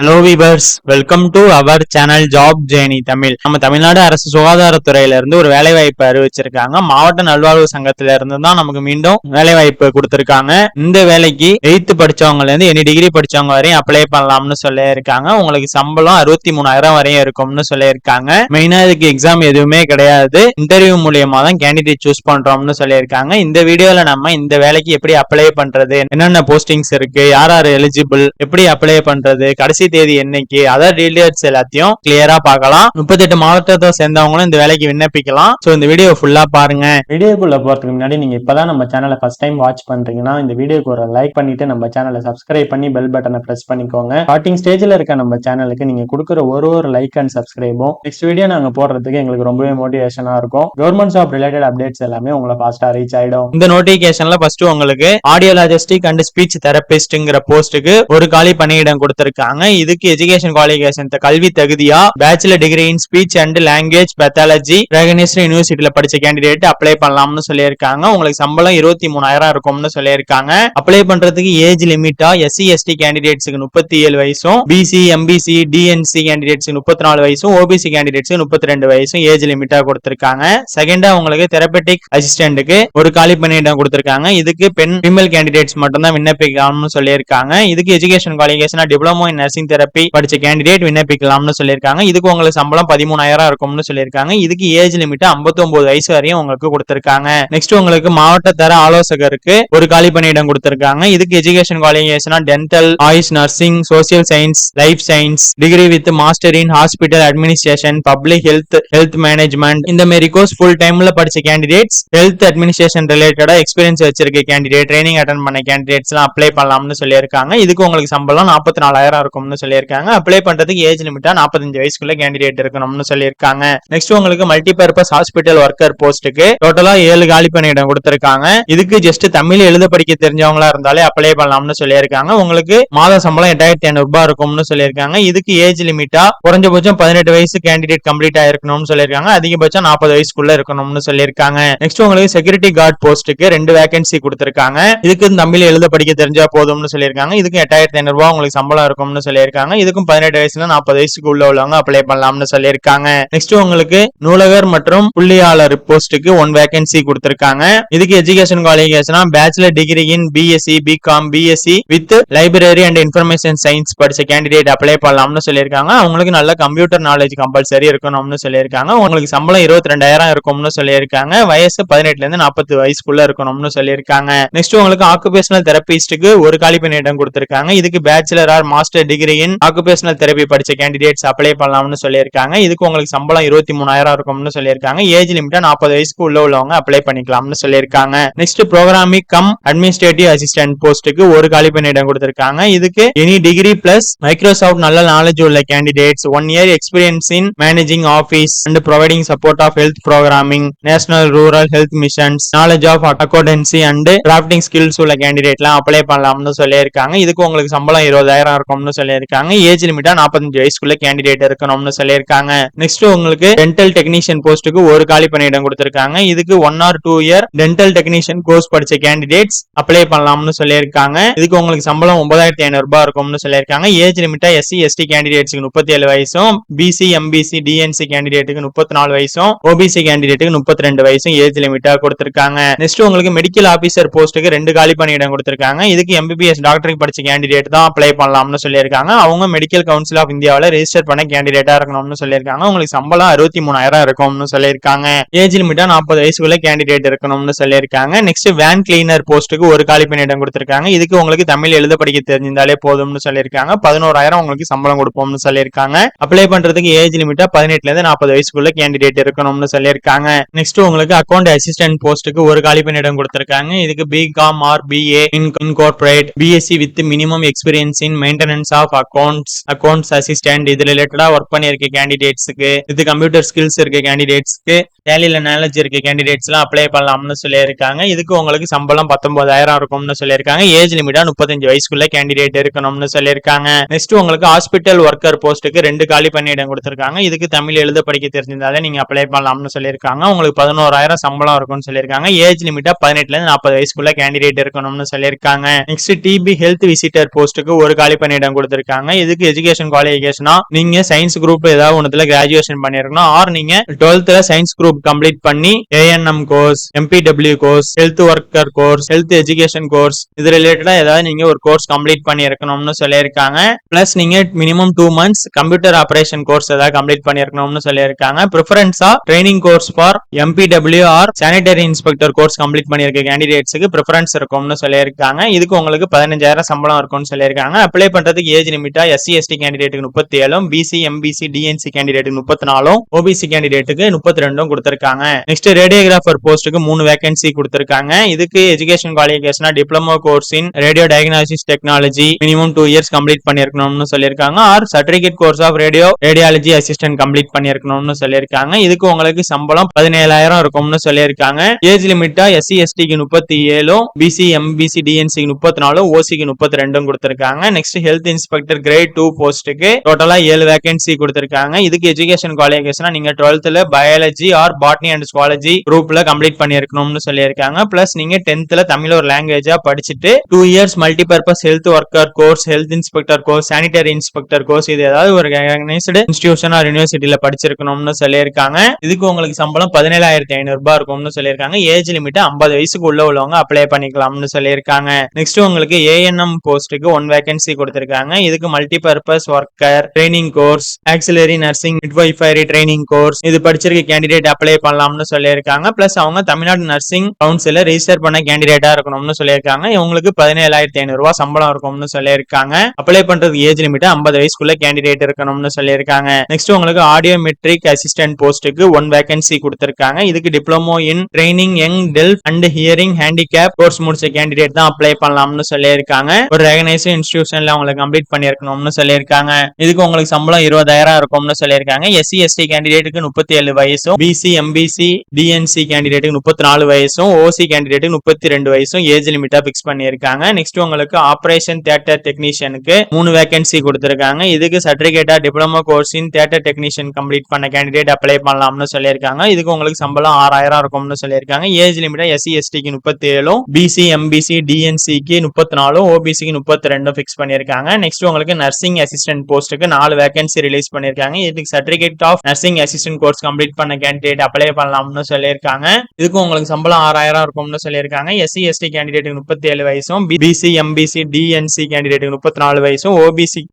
Hello viewers, welcome to our channel job journey Tamil. நம்ம தமிழ்நாடு அரசு சுகாதாரத்துறையில இருந்து ஒரு வேலை வாய்ப்பு அறிவிச்சிருக்காங்க. மாவட்ட நல்வாழ்வு சங்கத்தில இருந்து தான் நமக்கு மீண்டும் வேலை வாய்ப்பு கொடுத்திருக்காங்க. இந்த வேலைக்கு 8th படிச்சவங்கல இருந்து எனி டிகிரி படிச்சவங்க வரையும் அப்ளை பண்ணலாம்னு சொல்லியிருக்காங்க. உங்களுக்கு சம்பளம் 63,000 வரையும் இருக்கும்னு சொல்லியிருக்காங்க. மெயினா இதுக்கு எக்ஸாம் எதுவுமே கிடையாது. இன்டர்வியூ மூலியமா தான் கேண்டிடேட் சூஸ் பண்றோம்னு சொல்லியிருக்காங்க. இந்த வீடியோல நம்ம இந்த வேலைக்கு எப்படி அப்ளை பண்றது, என்னென்ன போஸ்டிங்ஸ் இருக்கு, யார் யார் எலிஜிபிள், எப்படி அப்ளை பண்றது, கடைசி தேதி என்னைக்கு, அதர் டீடைல்ஸ் எல்லாத்தையும் கிளியரா பார்க்கலாம். 38 மாவட்டத்தை சேர்ந்தவங்களும் இந்த வேலைக்கு விண்ணப்பிக்கலாம். சோ இந்த வீடியோ ஃபுல்லா பாருங்க. வீடியோக்குள்ள போறதுக்கு முன்னாடி நீங்க இப்பதான் நம்ம சேனலை ஃபர்ஸ்ட் டைம் வாட்ச் பண்றீங்கன்னா இந்த வீடியோக்கு ஒரு லைக் பண்ணிட்டு நம்ம சேனலை சப்ஸ்கிரைப் பண்ணி பெல் பட்டனை பிரஸ் பண்ணிக்கோங்க. ஸ்டார்டிங் ஸ்டேஜ்ல இருக்க நம்ம சேனலுக்கு நீங்க கொடுக்குற ஒரு லைக் அண்ட் சப்ஸ்கிரைபும் நெக்ஸ்ட் வீடியோ நாங்க போடுறதுக்கு எங்களுக்கு ரொம்பவே மோட்டிவேஷனா இருக்கும். கவர்மெண்ட் ஜாப் ரிலேட்டட் அப்டேட்ஸ் எல்லாமே உங்களை ஃபாஸ்டா ரீச் ஆயிடும். இந்த நோட்டிபிகேஷன்ல ஃபர்ஸ்ட் உங்களுக்கு ஆடியோலாஜிஸ்டிக் அண்ட் ஸ்பீச் தெரபிஸ்ட்ங்கிற போஸ்ட்டுக்கு ஒரு காலி பணியிடம் கொடுத்திருக்காங்க. இதுக்கு எஜுகேஷன் குவாலிஃபிகேஷன் கல்வி தகுதியா bachelor degree in speech and language pathology recognised யூனிவர்சிட்டியில படிச்ச கேண்டிடேட் அப்ளை பண்ணலாம்னு சொல்லியிருக்காங்க. உங்களுக்கு சம்பளம் 23,000 இருக்கும்னு சொல்லியிருக்காங்க. அப்ளை பண்றதுக்கு ஏஜ் லிமிட்டா SC ST கேண்டிடேட்ஸ்க்கு 37 வயசும், BC MBC DNC கேண்டிடேட்ஸ்க்கு 34 வயசும், OBC கேண்டிடேட்ஸ்க்கு 32 வயசும் ஏஜ் லிமிட்டா கொடுத்திருக்காங்க. செகண்டா உங்களுக்கு தெரபெட்டிக் அசிஸ்டன்ட்க்கு ஒரு காலி பணியிடம் கொடுத்திருக்காங்க. இதுக்கு பெண் ஃபீமேல் கேண்டிடேட்ஸ் மட்டும் தான் விண்ணப்பிக்கலாம்னு சொல்லியிருக்காங்க. இதுக்கு education qualification diploma in nursing therapy படிச்ச கேண்டிடேட் விண்ணப்பிக்கலாம்னு சொல்லியிருக்காங்க. இதுக்கு உங்களுக்கு சம்பளம் 13,000 இருக்கும்னு சொல்லியிருக்காங்க. இதுக்கு ஏஜ் லிமிட் 59 வயசு வரையும் உங்களுக்கு கொடுத்திருக்காங்க. நெக்ஸ்ட் உங்களுக்கு மாவட்ட தர ஆலோசகருக்கு ஒரு காலி பணியிடம் கொடுத்திருக்காங்க. இதுக்கு எஜுகேஷன் குவாலிஃபிகேஷனா dental, AYUSH, nursing, social science, life science, degree with master in hospital administration, public health management இந்த மாதிரி கோர்ஸ் ஃபுல் டைம்ல படிச்ச கேண்டிடேட்ஸ், ஹெல்த் அட்மினிஸ்ட்ரேஷன் ரிலேட்டடா எக்ஸ்பீரியன்ஸ் வச்சிருக்க கேண்டிடேட், ட்ரைனிங் அட்டெண்ட் பண்ண கேண்டிடேட்ஸ் எல்லாம் அப்ளை பண்ணலாம்னு சொல்லியிருக்காங்க. இதுக்கு உங்களுக்கு சம்பளம் 44,000 இருக்கும்னு சொல்லியிருக்காங்க. அப்ளை பண்றதுக்கு ஏஜ் லிமிட்டா 45 வயசுக்குள்ள கேண்டிடேட் இருக்கணும்னு சொல்லியிருக்காங்க. நெக்ஸ்ட் உங்களுக்கு மல்டிபர்பஸ் ஹாஸ்பிட்டல் ஒர்க்கர் போஸ்ட்டுக்கு டோட்டலா 7 காலி பணியிடம் கொடுத்திருக்காங்க. இதுக்கு ஜஸ்ட் தமிழ் எழுத படிக்க தெரிஞ்சவங்களா இருந்தாலே அப்ளை பண்ணலாம்னு சொல்லியிருக்காங்க. உங்களுக்கு மாத சம்பளம் 8,500 ரூபாய் இருக்கும்னு சொல்லியிருக்காங்க. இதுக்கு ஏஜ் லிமிட்டா குறைஞ்சபட்சம் 18 வயசு கேண்டிடேட் கம்ப்ளீட் ஆயிருக்கணும்னு சொல்லியிருக்காங்க. அதிகபட்சம் 40 வயசுக்குள்ள இருக்கணும்னு சொல்லியிருக்காங்க. நெக்ஸ்ட் உங்களுக்கு செக்யூரிட்டி கார்டு போஸ்ட்டுக்கு 2 வேகன்சி கொடுத்திருக்காங்க. இதுக்கு தமிழ் எழுத படிக்க தெரிஞ்சா போதும்னு சொல்லியிருக்காங்க. இதுக்கு 8,500 ரூபாய் உங்களுக்கு சம்பளம் இருக்கும்னு சொல்லியிருக்காங்க. இதுக்கும் 18 வயசுல 40 வயசுக்கு உள்ளவங்க அப்ளை பண்ணலாம்னு சொல்லியிருக்காங்க. நெக்ஸ்ட் உங்களுக்கு நூலகர் மற்றும் புள்ளியாளர் போஸ்ட்டுக்கு 1 வேகன்சி கொடுத்திருக்காங்க. இதுக்கு எஜுகேஷன் குவாலிஃபிகேஷனா bachelor degree in BSc BCom BSc with library and information science படிச்ச கேண்டிடேட் அப்ளை பண்ணலாம்னு சொல்லியிருக்காங்க. அவங்களுக்கு நல்ல கம்ப்யூட்டர் நாலேஜ் கம்பல்சரி இருக்கணும்னு சொல்லியிருக்காங்க. உங்களுக்கு சம்பளம் 22,000 இருக்கும்னு சொல்லியிருக்காங்க. வயசு 18ல இருந்து 40 வயசுக்குள்ள இருக்கணும்னு சொல்லியிருக்காங்க. நெக்ஸ்ட் உங்களுக்கு ஆக்குபேஷனல் தெரபிஸ்ட்க்கு ஒரு காலி பணியிடம் கொடுத்திருக்காங்க. இதுக்கு bachelor or master degree in occupational therapy படிச்ச கேண்டிடேட்ஸ் அப்ளை பண்ணலாம்னு சொல்லியிருக்காங்க. இதுக்கு உங்களுக்கு சம்பளம் 23,000 இருக்கும்னு சொல்லியிருக்காங்க. ஏஜ் லிமிட்டா 40 வயசுக்கு உள்ளவங்க அப்ளை பண்ணிக்கலாம்னு சொல்லியிருக்காங்க. Next programming cum administrative assistant போஸ்ட்டுக்கு ஒரு காலி பணியிடம் கொடுத்திருக்காங்க. இதுக்கு எனி டிகிரி பிளஸ் மைக்ரோசாஃப்ட் நல்ல நாலேஜ் உள்ள candidates, 1 year experience in managing office and providing support of health programming, national rural health missions, knowledge of accountancy and drafting skills உள்ள கேண்டிடேட்லாம் அப்ளை பண்ணலாம்னு சொல்லியிருக்காங்க. இதுக்கு உங்களுக்கு சம்பளம் 20,000 இருக்கும்னு சொல்லியிருக்காங்க. ஏஜ் லிமிட்டா 45 வயசுக்குள்ள கேண்டிடேட் இருக்கணும்னு சொல்லியிருக்காங்க. நெக்ஸ்ட் உங்களுக்கு டென்டல் டெக்னீஷியன் போஸ்ட்டுக்கு ஒரு காலி பணியிடம் கொடுத்திருக்காங்க. இதுக்கு 1 or 2 year dental technician course படிச்ச கேண்டிடேட்ஸ் அப்ளை பண்ணலாம்னு சொல்லியிருக்காங்க. இதுக்கு உங்களுக்கு சம்பளம் 9,500 ரூபாய் இருக்கும்னு சொல்லியிருக்காங்க. ஏஜ் லிமிட்டா SC ST கேண்டிடேட்ஸ்க்கு 37 வயசும், BC MBC DNC கேண்டிடேட்டுக்கு 34 வயசும், OBC கேண்டிடேட்டுக்கு 32 வயசும் ஏஜ் லிமிட்டா கொடுத்திருக்காங்க. நெக்ஸ்ட் உங்களுக்கு மெடிக்கல் ஆபீசர் போஸ்ட்டுக்கு 2 காலி பணியிடம் கொடுத்திருக்காங்க. இதுக்கு MBBS டாக்டருக்கு படிச்ச கேண்டிடேட் தான் அப்ளை பண்ணலாம்னு சொல்லியிருக்காங்க. அவங்க மெடிக்கல் கவுன்சில் ஆஃப் இந்தியாவில் ரெஜிஸ்டர் பண்ண கேண்டிடேட்டா இருக்கணும்னு சொல்லியிருக்காங்க. உங்களுக்கு சம்பளம் 63,000 இருக்கும்னு சொல்லியிருக்காங்க. ஏஜ் லிமிட்டா 40 வயசுக்குள்ள கேண்டிடேட் இருக்கணும்னு சொல்லியிருக்காங்க. நெக்ஸ்ட் வேன் கிளீனர் போஸ்ட்டுக்கு ஒரு காலி பணியிடம் கொடுத்திருக்காங்க. இதுக்கு உங்களுக்கு தமிழ் எழுத படிக்க தெரிஞ்சிருந்தாலே போதும்னு சொல்லியிருக்காங்க. 11,000 உங்களுக்கு சம்பளம் கொடுப்போம்னு சொல்லியிருக்காங்க. அப்ளை பண்றதுக்கு ஏஜ் லிமிட்டா 18ல இருந்து 40 வயசுக்குள்ள கேண்டிடேட் இருக்கணும்னு சொல்லியிருக்காங்க. நெக்ஸ்ட் உங்களுக்கு அக்கௌண்ட் அசிஸ்டன்ட் போஸ்ட்டுக்கு ஒரு காலி பணியிடம் கொடுத்திருக்காங்க. இதுக்கு BCom or BA in corporate, BSc with minimum experience in maintenance of accounts assistant இது ரிலேட்டடா ஒர்க் பண்ணிருக்க கேண்டிடேட்ஸ்க்கு, இது கம்ப்யூட்டர் ஸ்கில்ஸ் இருக்க கேண்டிடேட்ஸ்க்கு, டேலில நாலேஜ் இருக்க கேண்டிடேட்ஸ் எல்லாம் அப்ளை பண்ணலாம்னு சொல்லியிருக்காங்க. இதுக்கு உங்களுக்கு சம்பளம் 19,000 இருக்கும்னு சொல்லியிருக்காங்க. ஏஜ் லிமிட்டா 35 வயசுக்குள்ள கேண்டிடேட் இருக்கணும்னு சொல்லியிருக்காங்க. நெக்ஸ்ட் உங்களுக்கு ஹாஸ்பிட்டல் ஒர்க்கர் போஸ்ட்டுக்கு 2 காலி பணியிடம் கொடுத்திருக்காங்க. இதுக்கு தமிழ் எழுத படிக்க தெரிஞ்சிருந்தாலே நீங்க அப்ளை பண்ணலாம்னு சொல்லியிருக்காங்க. உங்களுக்கு 11,000 சம்பளம் இருக்கும்னு சொல்லியிருக்காங்க. ஏஜ் லிமிட்டா 18ல இருந்து 40 வயசுக்குள்ள கேண்டிடேட் இருக்கணும்னு சொல்லியிருக்காங்க. நெக்ஸ்ட் TB ஹெல்த் விசிட்டர் போஸ்ட்டுக்கு ஒரு காலி பணியிடம் கொடுத்திருக்காங்க. சொல்லியிருக்காங்க. இதுக்கு எஜுகேஷன் குவாலிஃபிகேஷனா நீங்க சயின்ஸ் குரூப் ஏதாவது ஒண்ணுல கிராஜுவேஷன் பண்ணிருக்கணும், ஆர் நீங்க 12th சயின்ஸ் குரூப் கம்ப்ளீட் பண்ணி ANM course, MPW course, health worker course, health education course இது ரிலேட்டடா ஏதாவது நீங்க ஒரு கோர்ஸ் கம்ப்ளீட் பண்ணிருக்கணும்னு சொல்லியிருக்காங்க. பிளஸ் நீங்க minimum 2 months computer operation course ஏதாவது கம்ப்ளீட் பண்ணிருக்கணும்னு சொல்லியிருக்காங்க. ப்ரிஃபரன்ஸா training course for MPW or sanitary inspector course complete பண்ணிருக்க கேண்டிடேட்ஸ்க்கு ப்ரிஃபரன்ஸ் இருக்கும்னு சொல்லியிருக்காங்க. இதுக்கு உங்களுக்கு 15,000 சம்பளம் இருக்கும்னு சொல்லியிருக்காங்க. அப்ளை பண்றதுக்கு ஏஜ் லிமிட்டா SC ST கேண்டிடேட்டுக்கு 37, BC MBC DNC கேண்டிடேட்டுக்கு 34, OBC கேண்டிடேட்டுக்கு 32 கொடுத்திருக்காங்க. நெக்ஸ்ட் ரேடியோகிராஃபர் போஸ்ட்டுக்கு 3 வேகன்சி கொடுத்திருக்காங்க. இதுக்கு எஜுகேஷன் குவாலிஃபிகேஷனா diploma course in radio diagnostics technology minimum 2 years complete பண்ணிருக்கணும்னு சொல்லியிருக்காங்க. Or certificate course of radiology assistant complete பண்ணிருக்கணும்னு சொல்லியிருக்காங்க. இதுக்கு உங்களுக்கு சம்பளம் 17,000 இருக்கும்னு சொல்லியிருக்காங்க. ஏஜ் லிமிட்டா SC ST க்கு 37, BC MBC DNC க்கு 34, OC க்கு 32 கொடுத்திருக்காங்க. நெக்ஸ்ட் ஹெல்த் இன்ஸ்பெக்டர் கிரேட் 2 போஸ்ட்டுக்கு டோட்டலா 7 வேகன்சி கொடுத்திருக்காங்க. இதுக்கு எஜுகேஷன் குவாலிஃபிகேஷனா நீங்க 12th biology R botany and zoology குரூப்ல கம்ப்ளீட் பண்ணிருக்கணும்னு சொல்லியிருக்காங்க. பிளஸ் நீங்க 10th தமிழ் ஒரு லாங்குவேஜா படிச்சுட்டு 2 years multipurpose health worker course, health inspector course, sanitary inspector course இது ஏதாவது ஒரு ரெகக்னைஸ்டு இன்ஸ்டிடியூஷன் ஆர் யூனிவர்சிட்டியில படிச்சிருக்கணும்னு சொல்லியிருக்காங்க. இதுக்கு உங்களுக்கு சம்பளம் 17,500 ரூபாய் இருக்கும்னு சொல்லியிருக்காங்க. ஏஜ் லிமிட் 50 வயசுக்கு உள்ளவங்க அப்ளை பண்ணிக்கலாம்னு சொல்லியிருக்காங்க. நெக்ஸ்ட் உங்களுக்கு ANM போஸ்ட்டுக்கு 1 வேகன்சி கொடுத்திருக்காங்க. இதுக்கு multipurpose worker training course, auxiliary nursing midwifery training course இது படிச்சிருக்க கேண்டிடேட் அப்ளை பண்ணலாம்னு சொல்லியிருக்காங்க. பிளஸ் அவங்க தமிழ்நாடு நர்சிங் கவுன்சில ரெஜிஸ்டர் பண்ண கேண்டிடேட்டா இருக்கணும்னு சொல்லியிருக்காங்க. இவங்களுக்கு 17,500 ரூபாய் சம்பளம் இருக்கும்னு சொல்லியிருக்காங்க. அப்ளை பண்றது ஏஜ் லிமிட் 50 வயசுக்குள்ள கேண்டிடேட் இருக்கணும்னு சொல்லியிருக்காங்க. நெக்ஸ்ட் உங்களுக்கு ஆடியோ மெட்ரிக் அசிஸ்டன்ட் போஸ்ட்டுக்கு 1 வேகன்சி கொடுத்திருக்காங்க. இதுக்கு diploma in training young delve and hearing handicap course முடிச்ச கேண்டிடேட் தான் அப்ளை பண்ணலாம்னு சொல்லியிருக்காங்க. ஒரு ரெகனைஸ்டு இன்ஸ்டிடியூஷன்ல உங்களுக்கு கம்ப்ளீட் பண்ணிருக்கணும்னு சொல்லியிருக்காங்க. இதுக்கு உங்களுக்கு சம்பளம் 20,000 இருக்கும்னு சொல்லியிருக்காங்க. SC ST கேண்டிடேட்டுக்கு 37 வயசும், BC MBC DNC கேண்டிடேட்டுக்கு 34 வயசும், OC கேண்டிடேட்டுக்கு 32 வயசும் ஏஜ் லிமிட்டா பிக்ஸ் பண்ணிருக்காங்க. நெக்ஸ்ட் உங்களுக்கு ஆபரேஷன் தியேட்டர் டெக்னீஷியனுக்கு 3 வேகன்சி கொடுத்திருக்காங்க. இதுக்கு சர்டிபிகேட்டா diploma course in theatre technician complete பண்ண கேண்டிடேட் அப்ளை பண்ணலாம்னு சொல்லியிருக்காங்க. இதுக்கு உங்களுக்கு சம்பளம் 6,000 இருக்கும்னு சொல்லியிருக்காங்க. ஏஜ் லிமிட்டா SC ST க்கு 37, BC MBC DNC க்கு 34, OBC க்கு 32 பிக்ஸ் பண்ணிருக்காங்க. நெக்ஸ்ட் உங்களுக்கு நர்சிங் அசிஸ்டன்ட் போஸ்ட்டுக்கு 4 வேகன்சி ரிலீஸ் பண்ணிருக்காங்க. இதுக்கு certificate of nursing assistant course complete பண்ண கேண்டிடேட் அப்ளை பண்ணலாம்னு சொல்லியிருக்காங்க. இதுக்கு உங்களுக்கு சம்பளம் 6,000 இருக்கும்னு சொல்லியிருக்காங்க. SC ST கேண்டிடேட்டுக்கு 37 வயசும், BC MBC DNC கேண்டிடேட்டுக்கு 34 வயசும்,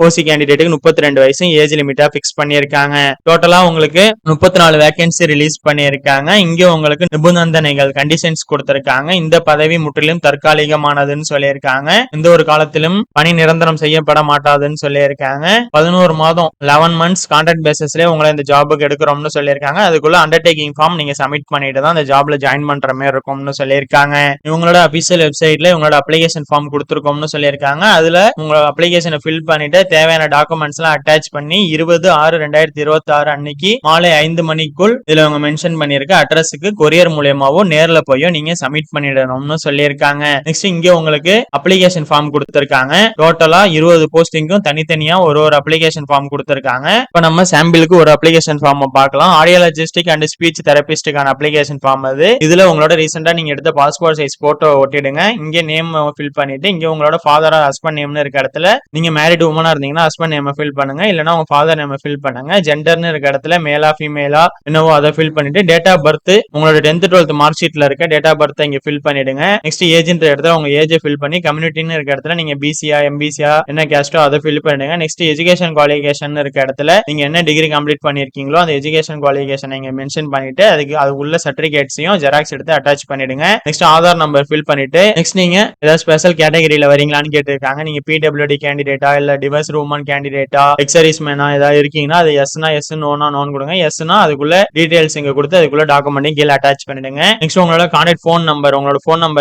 OC கேண்டிடேட்டுக்கு 32 வயசும் ஏஜ் லிமிட்டா பிக்ஸ் பண்ணிருக்காங்க. டோட்டலா உங்களுக்கு 34 வேகன்சி ரிலீஸ் பண்ணிருக்காங்க. இங்க உங்களுக்கு நிபந்தனைகள் கண்டிஷன்ஸ் கொடுத்திருக்காங்க. இந்த பதவி முற்றிலும் தற்காலிகமானதுன்னு சொல்லியிருக்காங்க. எந்த ஒரு காலத்திலும் பணி நிரந்தரம் செய்யப்பட மாட்டாதுன்னு சொல்லியிருக்காங்க. 11 மாதம் 11 months கான்ட்ராக்ட் பேசிஸ்ல உங்களை இந்த ஜாபுக்கு எடுக்கிறோம்னு சொல்லியிருக்காங்க. அதுக்குள்ள அண்டர்டேக்கிங் ஃபார்ம் நீங்க சப்மிட் பண்ணிட்டு தான் அந்த ஜாப்ல ஜாயின் பண்ற மாதிரி இருக்கும்னு சொல்லியிருக்காங்க. இவங்களோட அபிஷியல் வெப்சைட்ல உங்களோட அப்ளிகேஷன் ஃபார்ம் கொடுத்திருக்கோம்னு சொல்லியிருக்காங்க. அதுல உங்களோட அப்ளிகேஷனை ஃபில் பண்ணிட்டு தேவையான டாக்குமெண்ட்ஸ் எல்லாம் அட்டாச் பண்ணி 20/6/2026 அன்னைக்கு மாலை 5 மணிக்குள் இதுல அவங்க மென்ஷன் பண்ணிருக்க அட்ரஸுக்கு கொரியர் மூலமாவோ நேர்ல போயோ நீங்க சப்மிட் பண்ணிடணும்னு சொல்லியிருக்காங்க. நெக்ஸ்ட் இங்க உங்களுக்கு அப்ளிகேஷன் ஃபார்ம் கொடுத்திருக்காங்க. டோட்டலா 20 போஸ்டிங்கும் தனித்தனியா ஒரு அப்ளிகேஷன் ஃபார்ம் கொடுத்திருக்காங்க. இப்ப நம்ம சாம்பிளுக்கு ஒரு அப்ளிகேஷன் ஃபார்ம் பார்க்கலாம். ஆடியாலஜிஸ்டிக் அண்ட் ஸ்பீச் தெரபிஸ்டுக்கான அப்ளிகேஷன் ஃபார்ம் அது. இதுல உங்களோட ரீசெண்டா நீங்க எடுத்த பாஸ்போர்ட் சைஸ் போட்டோ ஒட்டிடுங்க. இங்க நேம் ஃபில் பண்ணிட்டு இங்க உங்களோட ஃபாதர் ஆர் ஹஸ்பண்ட் நேம்னு இருக்க இடத்துல நீங்க மேரிட் உமனா இருந்தீங்கன்னா ஹஸ்பண்ட் நேம் ஃபில் பண்ணுங்க, இல்லனா உங்க ஃபாதர் நேம் ஃபில் பண்ணுங்க. ஜெண்டர்னு இருக்க இடத்துல மேலா ஃபீமேலா என்னவோ அதை ஃபில் பண்ணிட்டு டேட் ஆஃப் பர்த் உங்களோட 10th 12th மார்க் ஷீட்ல இருக்க டேட் ஆஃப் பர்த் இங்க ஃபில் பண்ணிடுங்க. நெக்ஸ்ட் ஏஜ்ன்ற இடத்துல உங்க ஏஜ் ஃபில் பண்ணி கம்யூனிட்டின்னு இருக்க இடத்துல நீங்க பிசியா எம்பிசியா என்ன கேஸ்டோ அதை ஃபில் பண்ணிடுங்க. நெக்ஸ்ட் எஜுகேஷன் குவாலிஃபிகேஷன் இருக்க இடத்துல நீங்க என்ன டிகிரி கம்ப்ளீட் பண்ணிருக்கீங்களோ அந்த எஜுகேஷன் குவாலிஃபிகேஷன் நீங்க மென்ஷன் பண்ணிட்டு அதுக்கு உள்ள சர்டிபிகேட்ஸையும் ஜெராக்ஸ் எடுத்து அட்டாச் பண்ணிடுங்க. நெக்ஸ்ட் ஆதார் நம்பர் ஃபில் பண்ணிட்டு நெக்ஸ்ட் நீங்க ஏதாவது ஸ்பெஷல் கேட்டகரியில வரீங்களான்னு கேட்டிருக்காங்க. நீங்க PWD கேண்டிடேட்டா இல்ல டிவைஸ் உமன் கேண்டிடேட்டா எக்ஸர்வீஸ் மேனா ஏதாவது இருக்கீங்கன்னா அது எஸ்னா எஸ், நோனா நோன் கொடுங்க. எஸ்னா அதுக்குள்ள டீடைல்ஸ் இங்க கொடுத்து அதுக்குள்ள டாக்குமெண்ட் கீழே அட்டாச் பண்ணிடுங்க. நெக்ஸ்ட் உங்களோட கான்டாக்ட் ஃபோன் நம்பர்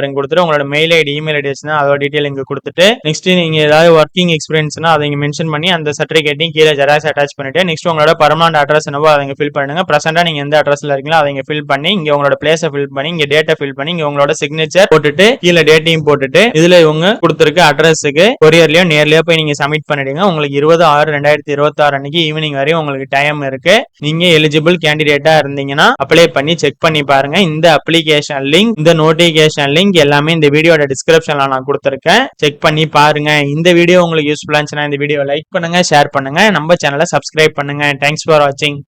இங்க கொடுத்துட்டு உங்களோட மெயில் ஐடி இமெயில் ஐடி வச்சுனா அதோட டீடைல் இங்க கொடுத்துட்டு நெக்ஸ்ட் நீங்க ஏதாவது ஒர்க்கிங் எக்ஸ்பீரியன்ஸ்னா அதை இங்க மென்ஷன் பண்ணி அந்த சர்டிபிகேட்டையும் கீழே ஜெராக்ஸ் அட்டாச் பண்ணிட்டு நெக்ஸ்ட் உங்களோட பர்மனன்ட் அட்ரஸ் என்னவோ அதை இங்க ஃபில் பண்ணுங்க. பிரசன்டா நீங்க எந்த அட்ரஸ்ல இருக்கீங்களோ அதை இங்க ஃபில் பண்ணி இங்க உங்களோட பிளேஸை ஃபில் பண்ணி இங்க டேட்டை ஃபில் பண்ணி இங்க உங்களோட சிக்னேச்சர் போட்டுட்டு கீழே டேட்டையும் போட்டுட்டு இதுல இவங்க கொடுத்திருக்க அட்ரஸுக்கு கொரியர்லயோ நேர்லயோ போய் நீங்க சப்மிட் பண்ணிடுங்க. உங்களுக்கு 20/6/2026 அன்னைக்கு ஈவினிங் வரையும் உங்களுக்கு டைம் இருக்கு. நீங்க எலிஜிபிள் கேண்டிடேட்டா இருந்தீங்கன்னா அப்ளை பண்ணி செக் பண்ணி பாருங்க. இந்த அப்ளிகேஷன் லிங்க், இந்த நோட்டிபிகேஷன் லிங்க் எல்லாமே இந்த வீடியோட டிஸ்கிரிப்ஷன்ல நான் கொடுத்திருக்கேன். செக் பண்ணி பாருங்க. இந்த வீடியோ உங்களுக்கு யூஸ்ஃபுல்லா நல்லா இருந்துச்சுன்னா இந்த வீடியோ லைக் பண்ணுங்க, ஷேர் பண்ணுங்க, நம்ம சேனலை சப்ஸ்கிரைப் பண்ணுங்க. தேங்க்ஸ் ஃபார் வாட்சிங்.